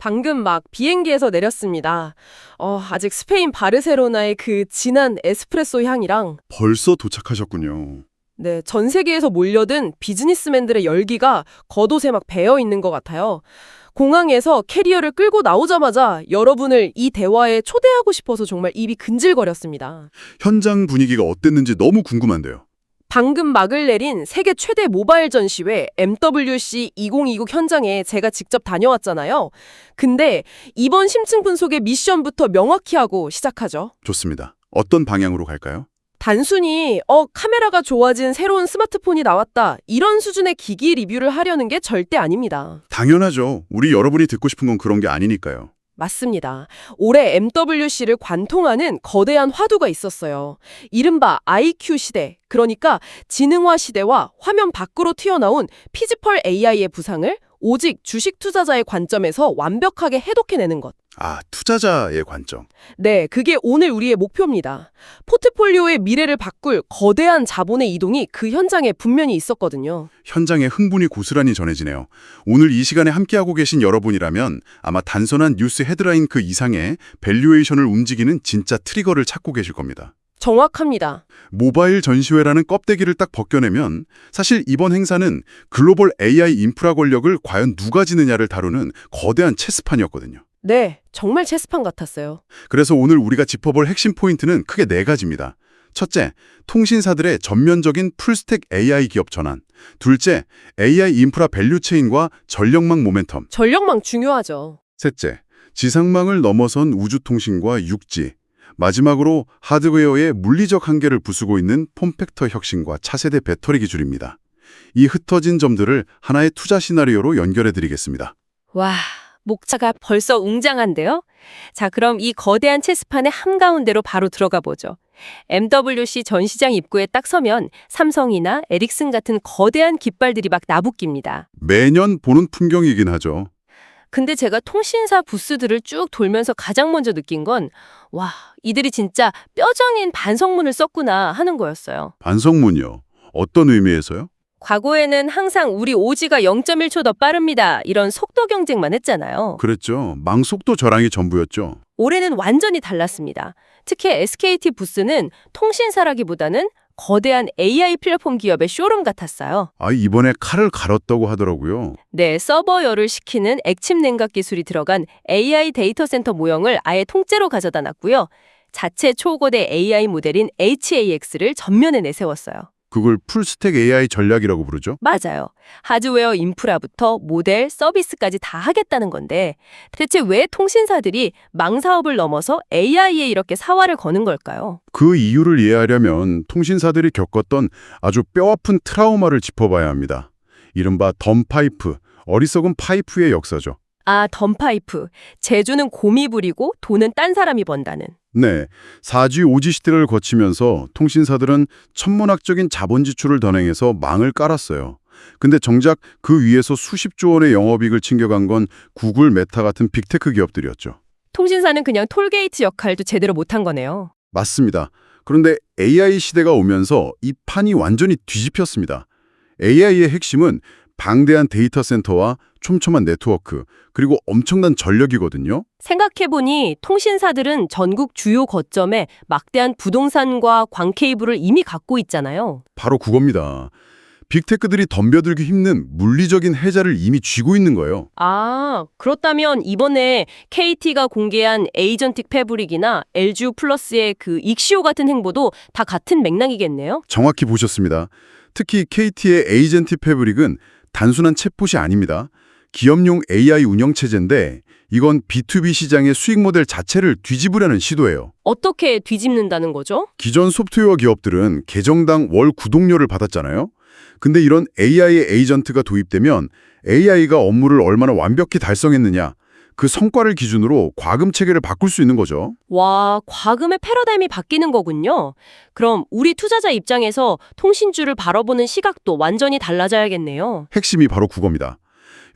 방금 막 비행기에서 내렸습니다. 아직 스페인 바르셀로나의 그 진한 에스프레소 향이랑 벌써 도착하셨군요. 네, 전 세계에서 몰려든 비즈니스맨들의 열기가 겉옷에 막 배어 있는 것 같아요. 공항에서 캐리어를 끌고 나오자마자 여러분을 이 대화에 초대하고 싶어서 정말 입이 근질거렸습니다. 현장 분위기가 어땠는지 너무 궁금한데요. 방금 막을 내린 세계 최대 모바일 전시회 MWC 2029 현장에 제가 직접 다녀왔잖아요. 근데 이번 심층 분석의 미션부터 명확히 하고 시작하죠. 좋습니다. 어떤 방향으로 갈까요? 단순히 카메라가 좋아진 새로운 스마트폰이 나왔다 이런 수준의 기기 리뷰를 하려는 게 절대 아닙니다. 당연하죠. 우리 여러분이 듣고 싶은 건 그런 게 아니니까요. 맞습니다. 올해 MWC를 관통하는 거대한 화두가 있었어요. 이른바 IQ 시대, 그러니까 지능화 시대와 화면 밖으로 튀어나온 피지컬 AI의 부상을 오직 주식 투자자의 관점에서 완벽하게 해독해내는 것. 아, 투자자의 관점. 네, 그게 오늘 우리의 목표입니다. 포트폴리오의 미래를 바꿀 거대한 자본의 이동이 그 현장에 분명히 있었거든요. 현장에 흥분이 고스란히 전해지네요. 오늘 이 시간에 함께하고 계신 여러분이라면 아마 단순한 뉴스 헤드라인 그 이상의 밸류에이션을 움직이는 진짜 트리거를 찾고 계실 겁니다. 정확합니다. 모바일 전시회라는 껍데기를 딱 벗겨내면 사실 이번 행사는 글로벌 AI 인프라 권력을 과연 누가 지느냐를 다루는 거대한 체스판이었거든요. 네, 정말 체스판 같았어요. 그래서 오늘 우리가 짚어볼 핵심 포인트는 크게 네 가지입니다. 첫째, 통신사들의 전면적인 풀스택 AI 기업 전환. 둘째, AI 인프라 밸류체인과 전력망 모멘텀. 전력망 중요하죠. 셋째, 지상망을 넘어선 우주통신과 육지. 마지막으로 하드웨어의 물리적 한계를 부수고 있는 폼팩터 혁신과 차세대 배터리 기술입니다. 이 흩어진 점들을 하나의 투자 시나리오로 연결해드리겠습니다. 와, 목차가 벌써 웅장한데요? 자, 그럼 이 거대한 체스판의 한가운데로 바로 들어가 보죠. MWC 전시장 입구에 딱 서면 삼성이나 에릭슨 같은 거대한 깃발들이 막 나부낍니다. 매년 보는 풍경이긴 하죠. 근데 제가 통신사 부스들을 쭉 돌면서 가장 먼저 느낀 건 와, 이들이 진짜 뼈저린 반성문을 썼구나 하는 거였어요. 반성문이요. 어떤 의미에서요? 과거에는 항상 우리 오지가 0.1초 더 빠릅니다. 이런 속도 경쟁만 했잖아요. 그랬죠. 망속도 저랑이 전부였죠. 올해는 완전히 달랐습니다. 특히 SKT 부스는 통신사라기보다는 거대한 AI 플랫폼 기업의 쇼룸 같았어요. 아, 이번에 칼을 갈았다고 하더라고요. 네, 서버열을 식히는 액침 냉각 기술이 들어간 AI 데이터 센터 모형을 아예 통째로 가져다 놨고요. 자체 초고대 AI 모델인 HAX를 전면에 내세웠어요. 그걸 풀스택 AI 전략이라고 부르죠? 맞아요. 하드웨어 인프라부터 모델, 서비스까지 다 하겠다는 건데 대체 왜 통신사들이 망사업을 넘어서 AI에 이렇게 사활을 거는 걸까요? 그 이유를 이해하려면 통신사들이 겪었던 아주 뼈아픈 트라우마를 짚어봐야 합니다. 이른바 덤파이프, 어리석은 파이프의 역사죠. 아, 덤파이프. 재주는 곰이 부리고 돈은 딴 사람이 번다는. 네, 4G, 5G 시대를 거치면서 통신사들은 천문학적인 자본 지출을 던행해서 망을 깔았어요. 근데 정작 그 위에서 수십조 원의 영업이익을 챙겨간 건 구글, 메타 같은 빅테크 기업들이었죠. 통신사는 그냥 톨게이트 역할도 제대로 못한 거네요. 맞습니다. 그런데 AI 시대가 오면서 이 판이 완전히 뒤집혔습니다. AI의 핵심은 방대한 데이터 센터와 촘촘한 네트워크, 그리고 엄청난 전력이거든요. 생각해보니 통신사들은 전국 주요 거점에 막대한 부동산과 광 케이블을 이미 갖고 있잖아요. 바로 그겁니다. 빅테크들이 덤벼들기 힘든 물리적인 해자를 이미 쥐고 있는 거예요. 아, 그렇다면 이번에 KT가 공개한 에이전틱 패브릭이나 LGU 플러스의 그 익시오 같은 행보도 다 같은 맥락이겠네요? 정확히 보셨습니다. 특히 KT의 에이전틱 패브릭은 단순한 챗봇이 아닙니다. 기업용 AI 운영체제인데 이건 B2B 시장의 수익 모델 자체를 뒤집으려는 시도예요. 어떻게 뒤집는다는 거죠? 기존 소프트웨어 기업들은 계정당 월 구독료를 받았잖아요. 근데 이런 AI의 에이전트가 도입되면 AI가 업무를 얼마나 완벽히 달성했느냐, 그 성과를 기준으로 과금 체계를 바꿀 수 있는 거죠. 와, 과금의 패러다임이 바뀌는 거군요. 그럼 우리 투자자 입장에서 통신주를 바라보는 시각도 완전히 달라져야겠네요. 핵심이 바로 그겁니다.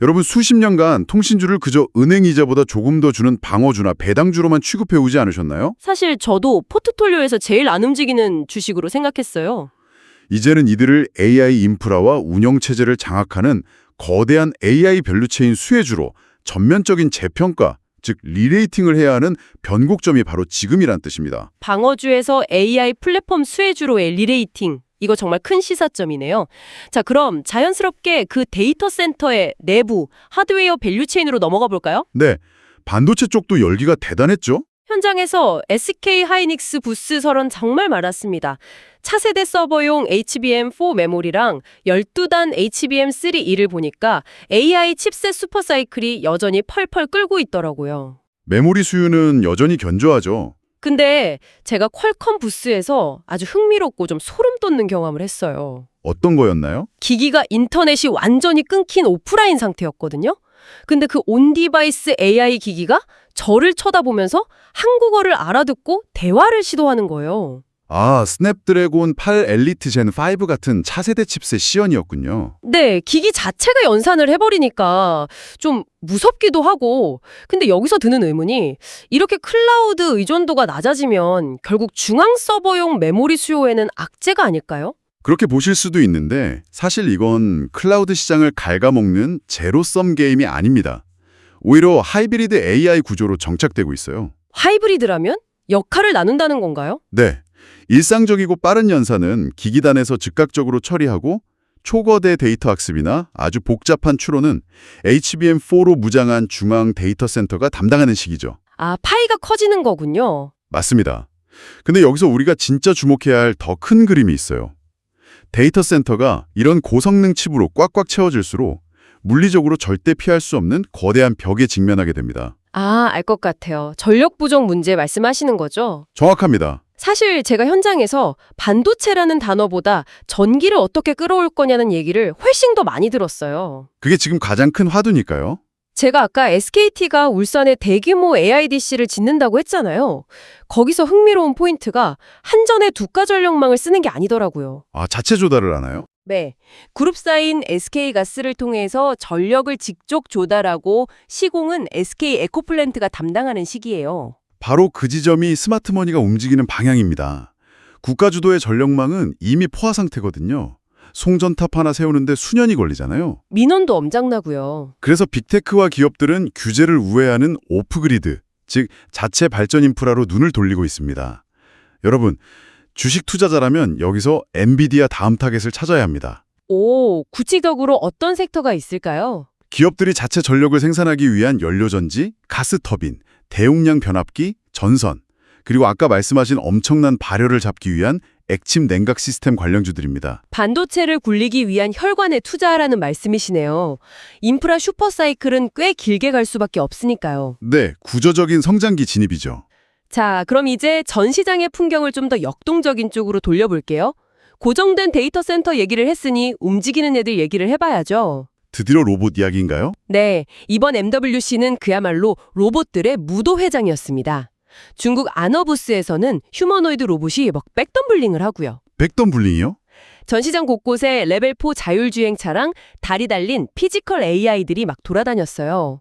여러분 수십 년간 통신주를 그저 은행 이자보다 조금 더 주는 방어주나 배당주로만 취급해오지 않으셨나요? 사실 저도 포트폴리오에서 제일 안 움직이는 주식으로 생각했어요. 이제는 이들을 AI 인프라와 운영체제를 장악하는 거대한 AI 밸류체인 수혜주로 전면적인 재평가, 즉 리레이팅을 해야 하는 변곡점이 바로 지금이란 뜻입니다. 방어주에서 AI 플랫폼 수혜주로의 리레이팅. 이거 정말 큰 시사점이네요. 자, 그럼 자연스럽게 그 데이터 센터의 내부 하드웨어 밸류체인으로 넘어가 볼까요? 네, 반도체 쪽도 열기가 대단했죠? 현장에서 SK 하이닉스 부스 설은 정말 많았습니다. 차세대 서버용 HBM4 메모리랑 12단 HBM3E를 보니까 AI 칩셋 슈퍼사이클이 여전히 펄펄 끓고 있더라고요. 메모리 수요는 여전히 견조하죠. 근데 제가 퀄컴 부스에서 아주 흥미롭고 좀 소름 돋는 경험을 했어요. 어떤 거였나요? 기기가 인터넷이 완전히 끊긴 오프라인 상태였거든요. 근데 그 온디바이스 AI 기기가 저를 쳐다보면서 한국어를 알아듣고 대화를 시도하는 거예요. 아, 스냅드래곤 8 엘리트 젠 5 같은 차세대 칩셋 시연이었군요. 네, 기기 자체가 연산을 해버리니까 좀 무섭기도 하고, 근데 여기서 드는 의문이 이렇게 클라우드 의존도가 낮아지면 결국 중앙 서버용 메모리 수요에는 악재가 아닐까요? 그렇게 보실 수도 있는데 사실 이건 클라우드 시장을 갉아먹는 제로섬 게임이 아닙니다. 오히려 하이브리드 AI 구조로 정착되고 있어요. 하이브리드라면 역할을 나눈다는 건가요? 네, 일상적이고 빠른 연산은 기기단에서 즉각적으로 처리하고 초거대 데이터 학습이나 아주 복잡한 추론은 HBM4로 무장한 중앙 데이터 센터가 담당하는 식이죠. 아, 파이가 커지는 거군요. 맞습니다. 근데 여기서 우리가 진짜 주목해야 할 더 큰 그림이 있어요. 데이터 센터가 이런 고성능 칩으로 꽉꽉 채워질수록 물리적으로 절대 피할 수 없는 거대한 벽에 직면하게 됩니다. 아, 알 것 같아요. 전력 부족 문제 말씀하시는 거죠? 정확합니다. 사실 제가 현장에서 반도체라는 단어보다 전기를 어떻게 끌어올 거냐는 얘기를 훨씬 더 많이 들었어요. 그게 지금 가장 큰 화두니까요. 제가 아까 SKT가 울산에 대규모 AIDC를 짓는다고 했잖아요. 거기서 흥미로운 포인트가 한전의 두가 전력망을 쓰는 게 아니더라고요. 아, 자체 조달을 하나요? 네. 그룹사인 SK가스를 통해서 전력을 직접 조달하고 시공은 SK 에코플랜트가 담당하는 식이에요. 바로 그 지점이 스마트머니가 움직이는 방향입니다. 국가 주도의 전력망은 이미 포화 상태거든요. 송전탑 하나 세우는데 수년이 걸리잖아요. 민원도 엄청나고요. 그래서 빅테크와 기업들은 규제를 우회하는 오프그리드, 즉 자체 발전 인프라로 눈을 돌리고 있습니다. 여러분, 주식 투자자라면 여기서 엔비디아 다음 타겟을 찾아야 합니다. 오, 구체적으로 어떤 섹터가 있을까요? 기업들이 자체 전력을 생산하기 위한 연료전지, 가스터빈, 대용량 변압기, 전선, 그리고 아까 말씀하신 엄청난 발열을 잡기 위한 액침 냉각 시스템 관련주들입니다. 반도체를 굴리기 위한 혈관에 투자하라는 말씀이시네요. 인프라 슈퍼사이클은 꽤 길게 갈 수밖에 없으니까요. 네, 구조적인 성장기 진입이죠. 자, 그럼 이제 전 시장의 풍경을 좀 더 역동적인 쪽으로 돌려볼게요. 고정된 데이터 센터 얘기를 했으니 움직이는 애들 얘기를 해봐야죠. 드디어 로봇 이야기인가요? 네, 이번 MWC는 그야말로 로봇들의 무도회장이었습니다. 중국 아너부스에서는 휴머노이드 로봇이 막 백덤블링을 하고요. 백덤블링이요? 전시장 곳곳에 레벨4 자율주행차랑 다리 달린 피지컬 AI들이 막 돌아다녔어요.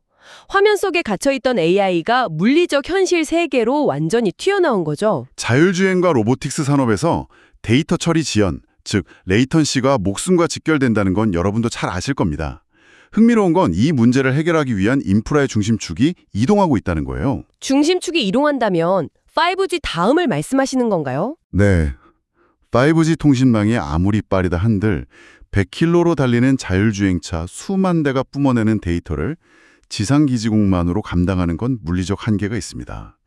화면 속에 갇혀있던 AI가 물리적 현실 세계로 완전히 튀어나온 거죠. 자율주행과 로보틱스 산업에서 데이터 처리 지연, 즉 레이턴시가 목숨과 직결된다는 건 여러분도 잘 아실 겁니다. 흥미로운 건 이 문제를 해결하기 위한 인프라의 중심축이 이동하고 있다는 거예요. 중심축이 이동한다면 5G 다음을 말씀하시는 건가요? 네. 5G 통신망이 아무리 빠르다 한들 100km로 달리는 자율주행차 수만 대가 뿜어내는 데이터를 지상기지국만으로 감당하는 건 물리적 한계가 있습니다.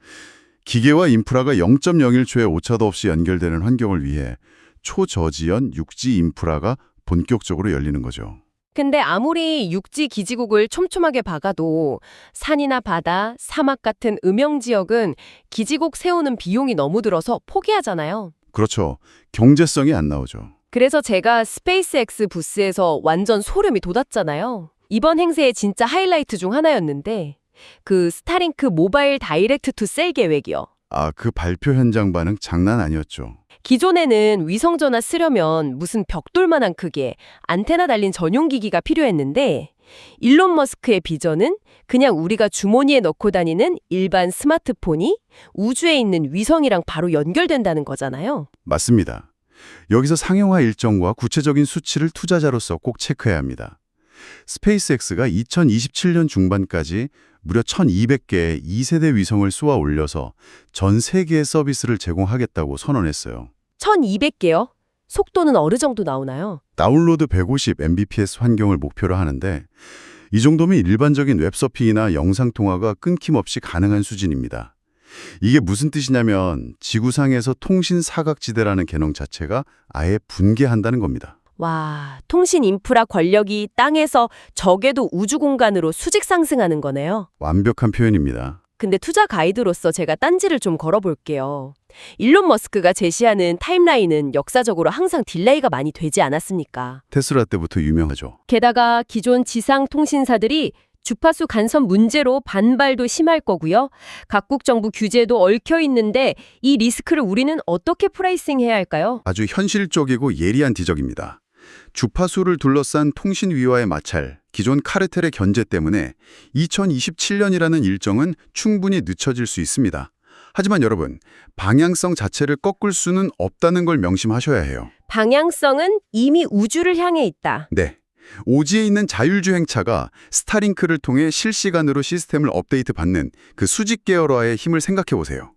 기계와 인프라가 0.01초의 오차도 없이 연결되는 환경을 위해 초저지연 육지 인프라가 본격적으로 열리는 거죠. 근데 아무리 육지 기지국을 촘촘하게 박아도 산이나 바다, 사막 같은 음영 지역은 기지국 세우는 비용이 너무 들어서 포기하잖아요. 그렇죠. 경제성이 안 나오죠. 그래서 제가 스페이스X 부스에서 완전 소름이 돋았잖아요. 이번 행사의 진짜 하이라이트 중 하나였는데 그 스타링크 모바일 다이렉트 투 셀 계획이요. 아, 그 발표 현장 반응 장난 아니었죠. 기존에는 위성전화 쓰려면 무슨 벽돌만한 크기의 안테나 달린 전용 기기가 필요했는데 일론 머스크의 비전은 그냥 우리가 주머니에 넣고 다니는 일반 스마트폰이 우주에 있는 위성이랑 바로 연결된다는 거잖아요. 맞습니다. 여기서 상용화 일정과 구체적인 수치를 투자자로서 꼭 체크해야 합니다. 스페이스X가 2027년 중반까지 무려 1200개의 2세대 위성을 쏘아 올려서 전 세계에 서비스를 제공하겠다고 선언했어요. 1200개요? 속도는 어느 정도 나오나요? 다운로드 150 Mbps 환경을 목표로 하는데 이 정도면 일반적인 웹서핑이나 영상통화가 끊김없이 가능한 수준입니다. 이게 무슨 뜻이냐면 지구상에서 통신 사각지대라는 개념 자체가 아예 붕괴한다는 겁니다. 와, 통신 인프라 권력이 땅에서 적게도 우주 공간으로 수직 상승하는 거네요. 완벽한 표현입니다. 근데 투자 가이드로서 제가 딴지를 좀 걸어볼게요. 일론 머스크가 제시하는 타임라인은 역사적으로 항상 딜레이가 많이 되지 않았습니까? 테슬라 때부터 유명하죠. 게다가 기존 지상 통신사들이 주파수 간섭 문제로 반발도 심할 거고요. 각국 정부 규제도 얽혀 있는데 이 리스크를 우리는 어떻게 프라이싱해야 할까요? 아주 현실적이고 예리한 지적입니다. 주파수를 둘러싼 통신 위와의 마찰, 기존 카르텔의 견제 때문에 2027년이라는 일정은 충분히 늦춰질 수 있습니다. 하지만 여러분, 방향성 자체를 꺾을 수는 없다는 걸 명심하셔야 해요. 방향성은 이미 우주를 향해 있다. 네. 오지에 있는 자율주행차가 스타링크를 통해 실시간으로 시스템을 업데이트받는 그 수직 계열화의 힘을 생각해보세요.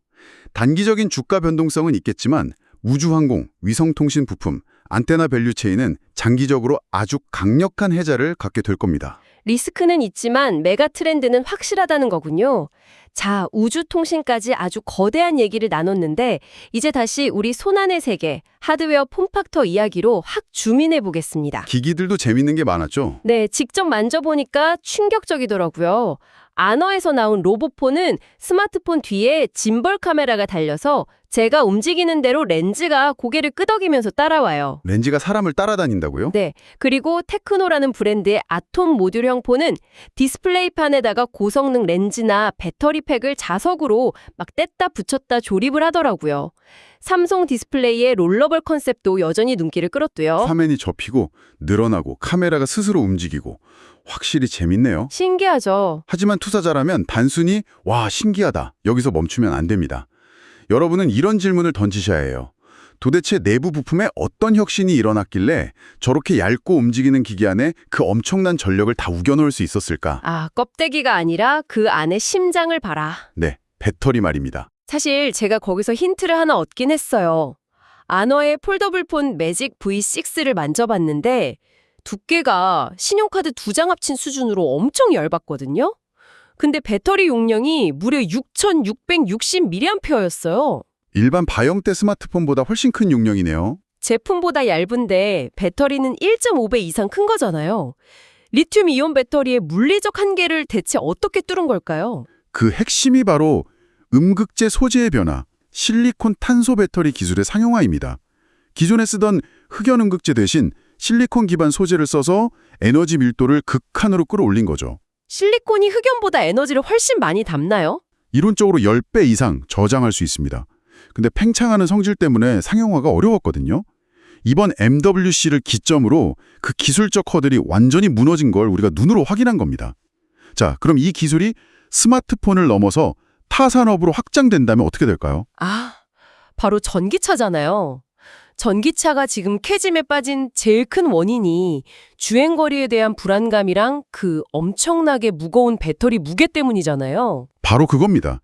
단기적인 주가 변동성은 있겠지만 우주항공, 위성통신 부품, 안테나 밸류체인은 장기적으로 아주 강력한 해자를 갖게 될 겁니다. 리스크는 있지만 메가 트렌드는 확실하다는 거군요. 자, 우주통신까지 아주 거대한 얘기를 나눴는데 이제 다시 우리 손안의 세계, 하드웨어 폼factor 이야기로 확 줌인해 보겠습니다. 기기들도 재밌는 게 많았죠? 네, 직접 만져보니까 충격적이더라고요. 아너에서 나온 로보폰은 스마트폰 뒤에 짐벌 카메라가 달려서 제가 움직이는 대로 렌즈가 고개를 끄덕이면서 따라와요. 렌즈가 사람을 따라다닌다고요? 네, 그리고 테크노라는 브랜드의 아톰 모듈형 폰은 디스플레이판에다가 고성능 렌즈나 배터리 팩을 자석으로 막 뗐다 붙였다 조립을 하더라고요. 삼성 디스플레이의 롤러벌 컨셉도 여전히 눈길을 끌었고요. 화면이 접히고 늘어나고 카메라가 스스로 움직이고 확실히 재밌네요. 신기하죠? 하지만 투자자라면 단순히 와 신기하다 여기서 멈추면 안 됩니다. 여러분은 이런 질문을 던지셔야 해요. 도대체 내부 부품에 어떤 혁신이 일어났길래 저렇게 얇고 움직이는 기기 안에 그 엄청난 전력을 다 우겨넣을 수 있었을까? 아, 껍데기가 아니라 그 안에 심장을 봐라. 네, 배터리 말입니다. 사실 제가 거기서 힌트를 하나 얻긴 했어요. 아너의 폴더블폰 매직 V6를 만져봤는데 두께가 신용카드 2장 합친 수준으로 엄청 얇았거든요. 근데 배터리 용량이 무려 6,660mAh였어요. 일반 바형대 스마트폰보다 훨씬 큰 용량이네요. 제품보다 얇은데 배터리는 1.5배 이상 큰 거잖아요. 리튬 이온 배터리의 물리적 한계를 대체 어떻게 뚫은 걸까요? 그 핵심이 바로 음극재 소재의 변화, 실리콘 탄소 배터리 기술의 상용화입니다. 기존에 쓰던 흑연 음극재 대신 실리콘 기반 소재를 써서 에너지 밀도를 극한으로 끌어올린 거죠. 실리콘이 흑연보다 에너지를 훨씬 많이 담나요? 이론적으로 10배 이상 저장할 수 있습니다. 근데 팽창하는 성질 때문에 상용화가 어려웠거든요. 이번 MWC를 기점으로 그 기술적 허들이 완전히 무너진 걸 우리가 눈으로 확인한 겁니다. 자, 그럼 이 기술이 스마트폰을 넘어서 타 산업으로 확장된다면 어떻게 될까요? 아, 바로 전기차잖아요. 전기차가 지금 캐짐에 빠진 제일 큰 원인이 주행거리에 대한 불안감이랑 그 엄청나게 무거운 배터리 무게 때문이잖아요. 바로 그겁니다.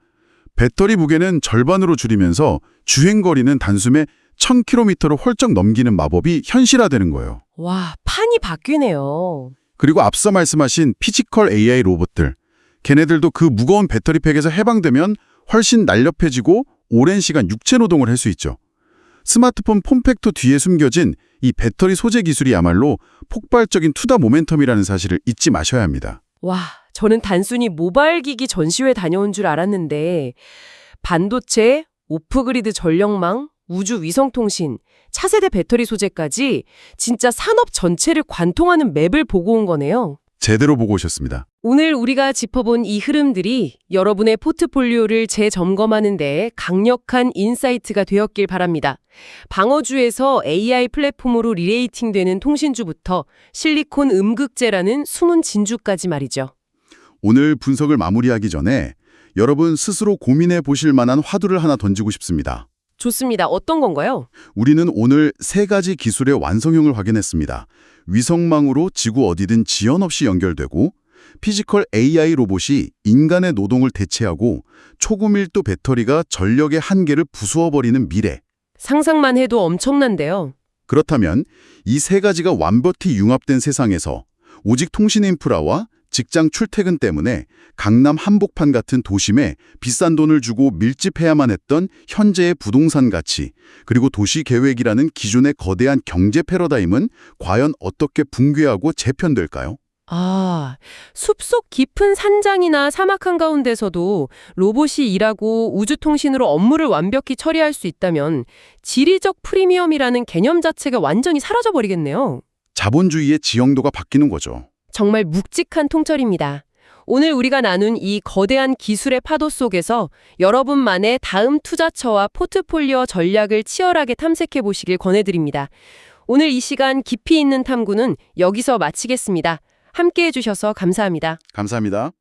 배터리 무게는 절반으로 줄이면서 주행거리는 단숨에 1000km를 훌쩍 넘기는 마법이 현실화되는 거예요. 와, 판이 바뀌네요. 그리고 앞서 말씀하신 피지컬 AI 로봇들. 걔네들도 그 무거운 배터리팩에서 해방되면 훨씬 날렵해지고 오랜 시간 육체 노동을 할 수 있죠. 스마트폰 폼팩터 뒤에 숨겨진 이 배터리 소재 기술이야말로 폭발적인 투자 모멘텀이라는 사실을 잊지 마셔야 합니다. 와, 저는 단순히 모바일 기기 전시회 다녀온 줄 알았는데 반도체, 오프그리드 전력망, 우주 위성통신, 차세대 배터리 소재까지 진짜 산업 전체를 관통하는 맵을 보고 온 거네요. 제대로 보고 오셨습니다. 오늘 우리가 짚어본 이 흐름들이 여러분의 포트폴리오를 재점검하는 데 강력한 인사이트가 되었길 바랍니다. 방어주에서 AI 플랫폼으로 리레이팅되는 통신주부터 실리콘 음극재라는 숨은 진주까지 말이죠. 오늘 분석을 마무리하기 전에 여러분 스스로 고민해 보실 만한 화두를 하나 던지고 싶습니다. 좋습니다. 어떤 건가요? 우리는 오늘 3가지 기술의 완성형을 확인했습니다. 위성망으로 지구 어디든 지연 없이 연결되고 피지컬 AI 로봇이 인간의 노동을 대체하고 초고밀도 배터리가 전력의 한계를 부수어버리는 미래. 상상만 해도 엄청난데요. 그렇다면 이 세 가지가 완벽히 융합된 세상에서 오직 통신 인프라와 직장 출퇴근 때문에 강남 한복판 같은 도심에 비싼 돈을 주고 밀집해야만 했던 현재의 부동산 가치, 그리고 도시 계획이라는 기존의 거대한 경제 패러다임은 과연 어떻게 붕괴하고 재편될까요? 아, 숲속 깊은 산장이나 사막 한가운데서도 로봇이 일하고 우주통신으로 업무를 완벽히 처리할 수 있다면 지리적 프리미엄이라는 개념 자체가 완전히 사라져버리겠네요. 자본주의의 지형도가 바뀌는 거죠. 정말 묵직한 통찰입니다. 오늘 우리가 나눈 이 거대한 기술의 파도 속에서 여러분만의 다음 투자처와 포트폴리오 전략을 치열하게 탐색해 보시길 권해드립니다. 오늘 이 시간 깊이 있는 탐구는 여기서 마치겠습니다. 함께해 주셔서 감사합니다. 감사합니다.